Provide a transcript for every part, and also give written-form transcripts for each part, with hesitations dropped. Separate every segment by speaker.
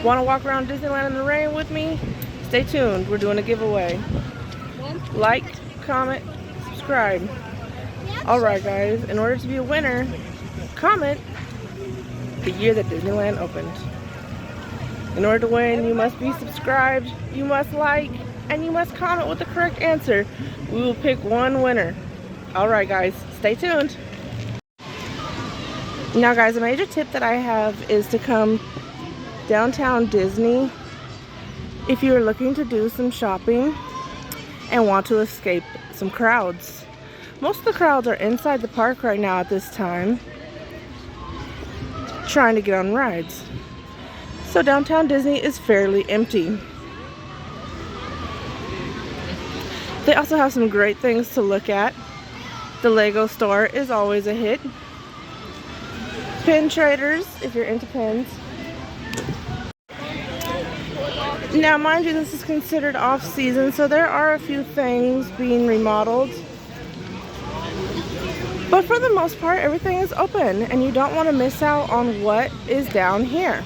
Speaker 1: Want to walk around Disneyland in the rain with me? Stay tuned. We're doing a giveaway. Like, comment, subscribe. Alright guys, in order to be a winner, comment the year that Disneyland opened. In order to win, you must be subscribed, you must like, and you must comment with the correct answer. We will pick one winner. Alright guys, stay tuned. Now guys, a major tip that I have is to come downtown Disney if you're looking to do some shopping and want to escape some crowds. Most of the crowds are inside the park right now at this time, trying to get on rides. So downtown Disney is fairly empty. They also have some great things to look at. The Lego store is always a hit. Pin traders, if you're into pins. Now mind you, this is considered off-season, so there are a few things being remodeled. But for the most part, everything is open, and you don't want to miss out on what is down here.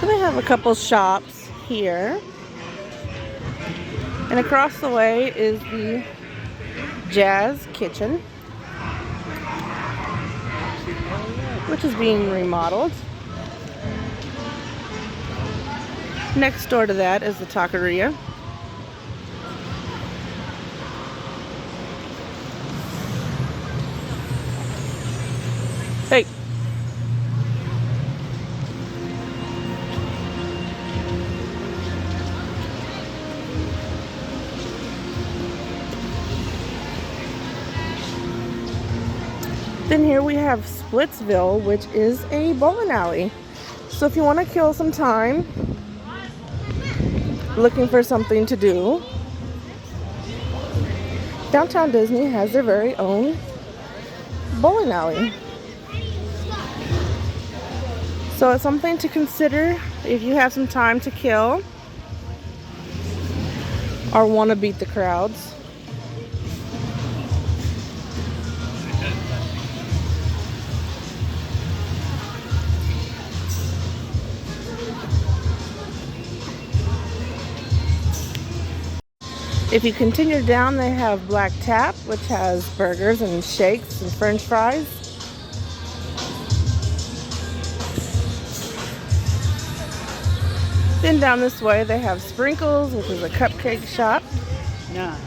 Speaker 1: So they have a couple shops here. And across the way is the Jazz Kitchen, which is being remodeled. Next door to that is the Taqueria. Hey. Then here we have Splitsville, which is a bowling alley. So if you want to kill some time looking for something to do, downtown Disney has their very own bowling alley. So it's something to consider if you have some time to kill or want to beat the crowds. If you continue down, they have Black Tap, which has burgers and shakes and french fries. Then down this way, they have Sprinkles, which is a cupcake shop. Yeah.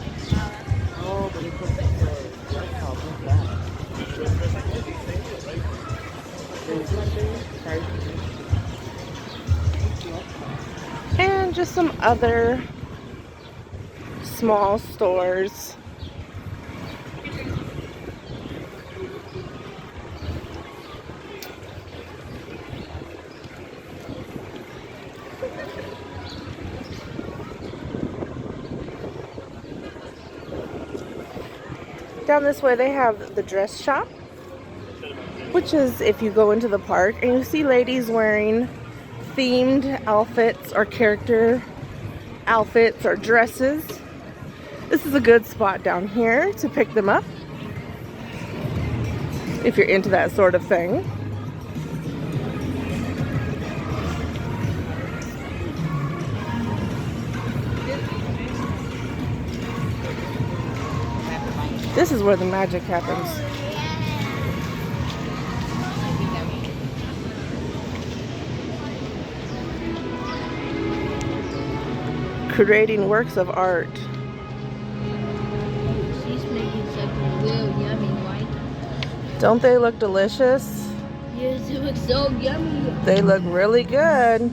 Speaker 1: And just some other small stores. Down this way they have the dress shop, which is if you go into the park and you see ladies wearing themed outfits or character outfits or dresses. This is a good spot down here to pick them up if you're into that sort of thing. This is where the magic happens. Creating works of art. Don't they look delicious?
Speaker 2: Yes, it looks so yummy.
Speaker 1: They look really good.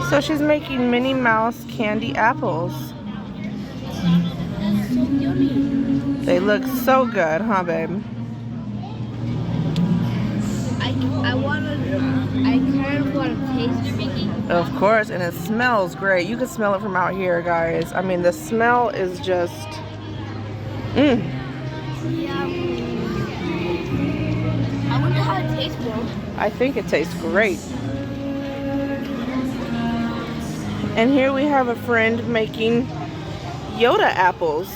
Speaker 1: So she's making Minnie Mouse candy apples.
Speaker 2: So yummy.
Speaker 1: They look so good, huh, babe?
Speaker 2: I kind of want to taste it.
Speaker 1: Of course, and it smells great. You can smell it from out here, guys. I mean, the smell is just...
Speaker 2: Yeah. I wonder how it tastes, bro.
Speaker 1: I think it tastes great. And here we have a friend making Yoda apples.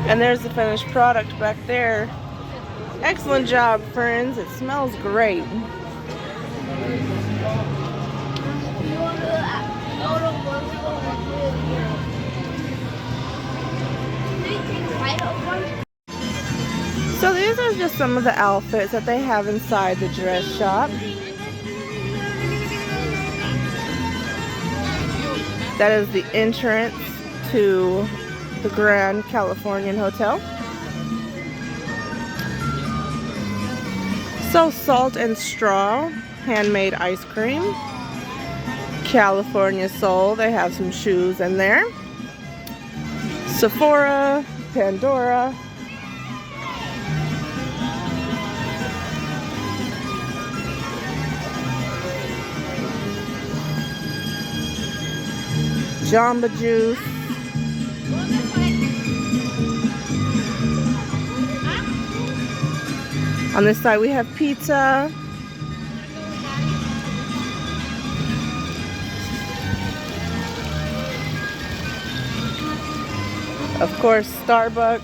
Speaker 1: And there's the finished product back there. Excellent job, friends. It smells great. So these are just some of the outfits that they have inside the dress shop. That is the entrance to the Grand Californian Hotel. So Salt and Straw, handmade ice cream. California Soul, they have some shoes in there. Sephora, Pandora. Jamba Juice. On this side we have pizza. Of course, Starbucks.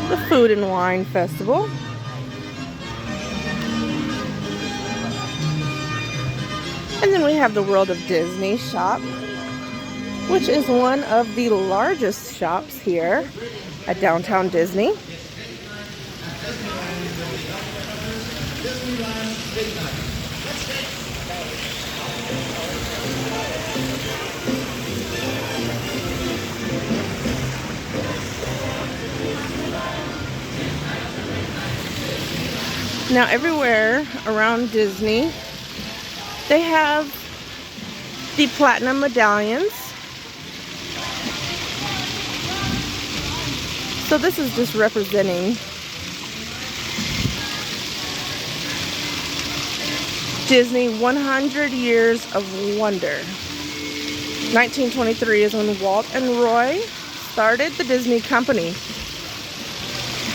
Speaker 1: The Food and Wine Festival. And then we have the World of Disney shop, which is one of the largest shops here at Downtown Disney. Now everywhere around Disney, they have the platinum medallions. So this is just representing Disney 100 Years of Wonder. 1923 is when Walt and Roy started the Disney company.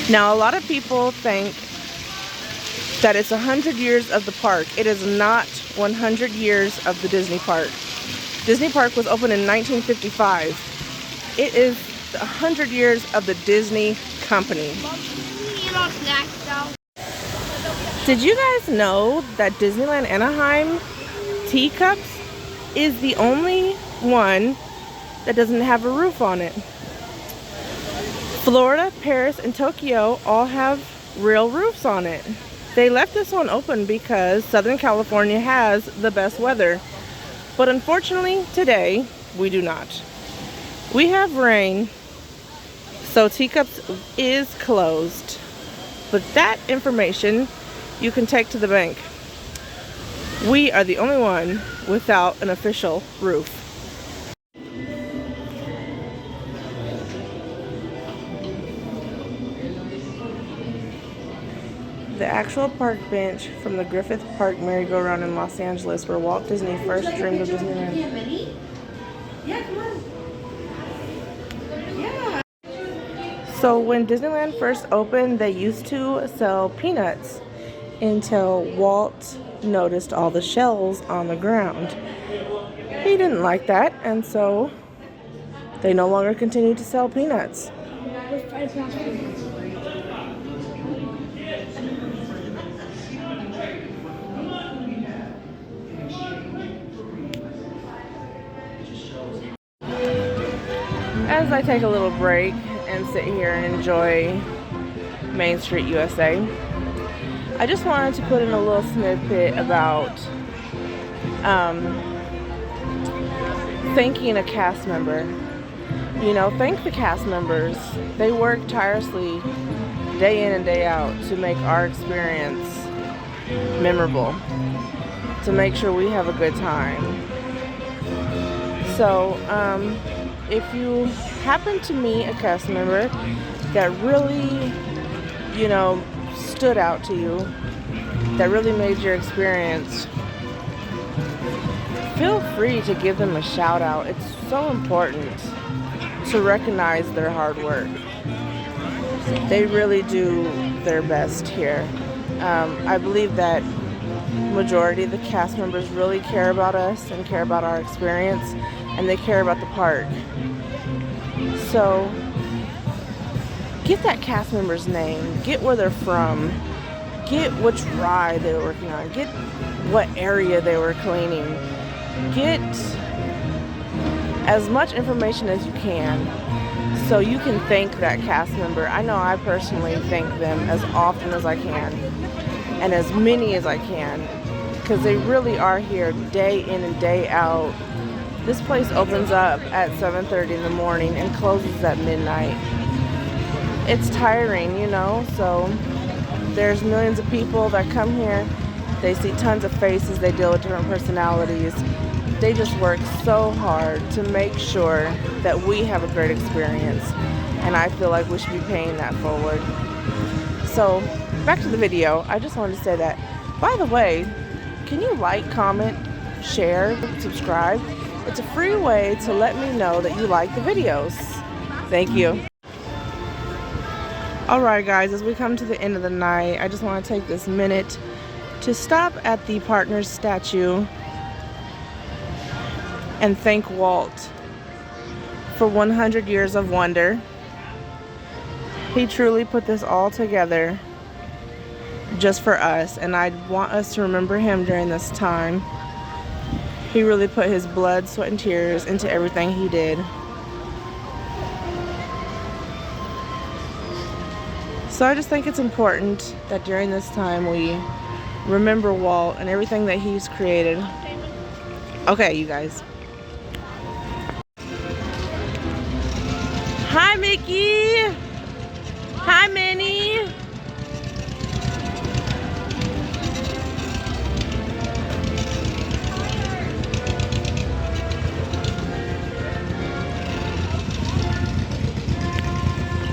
Speaker 1: Now a lot of people think that it's 100 years of the park. It is not 100 years of the Disney park. Disney Park was opened in 1955. It is 100 years of the Disney company. Did you guys know that Disneyland Anaheim teacups is the only one that doesn't have a roof on it? Florida, Paris, and Tokyo all have real roofs on it. They left this one open because Southern California has the best weather. But unfortunately, today, we do not. We have rain, so Teacups is closed. But that information you can take to the bank. We are the only one without an official roof. The actual park bench from the Griffith Park merry-go-round in Los Angeles, where Walt Disney first dreamed of Disneyland. Yeah, come on. Yeah. So when Disneyland first opened, they used to sell peanuts until Walt noticed all the shells on the ground. He didn't like that, and so they no longer continued to sell peanuts. As I take a little break and sit here and enjoy Main Street USA, I just wanted to put in a little snippet about thanking a cast member. You know, thank the cast members. They work tirelessly day in and day out to make our experience memorable, to make sure we have a good time. So, if you happen to meet a cast member that really, you know, stood out to you, that really made your experience feel free to give them a shout out. It's so important to recognize their hard work. They really do their best here. I believe that majority of the cast members really care about us and care about our experience, and they care about the park. So get that cast member's name, get where they're from, get which ride they were working on, get what area they were cleaning, get as much information as you can so you can thank that cast member. I know I personally thank them as often as I can and as many as I can, because they really are here day in and day out. This place opens up at 7:30 in the morning and closes at midnight. It's tiring, you know, so there's millions of people that come here. They see tons of faces, they deal with different personalities. They just work so hard to make sure that we have a great experience, and I feel like we should be paying that forward. So back to the video. I just wanted to say that, by the way, can you like, comment, share, subscribe? It's a free way to let me know that you like the videos. Thank you. Alright guys, as we come to the end of the night, I just want to take this minute to stop at the Partners statue and thank Walt for 100 years of wonder. He truly put this all together just for us, and I want us to remember him during this time. He really put his blood, sweat, and tears into everything he did. So I just think it's important that during this time we remember Walt and everything that he's created. Okay, you guys. Hi, Mickey!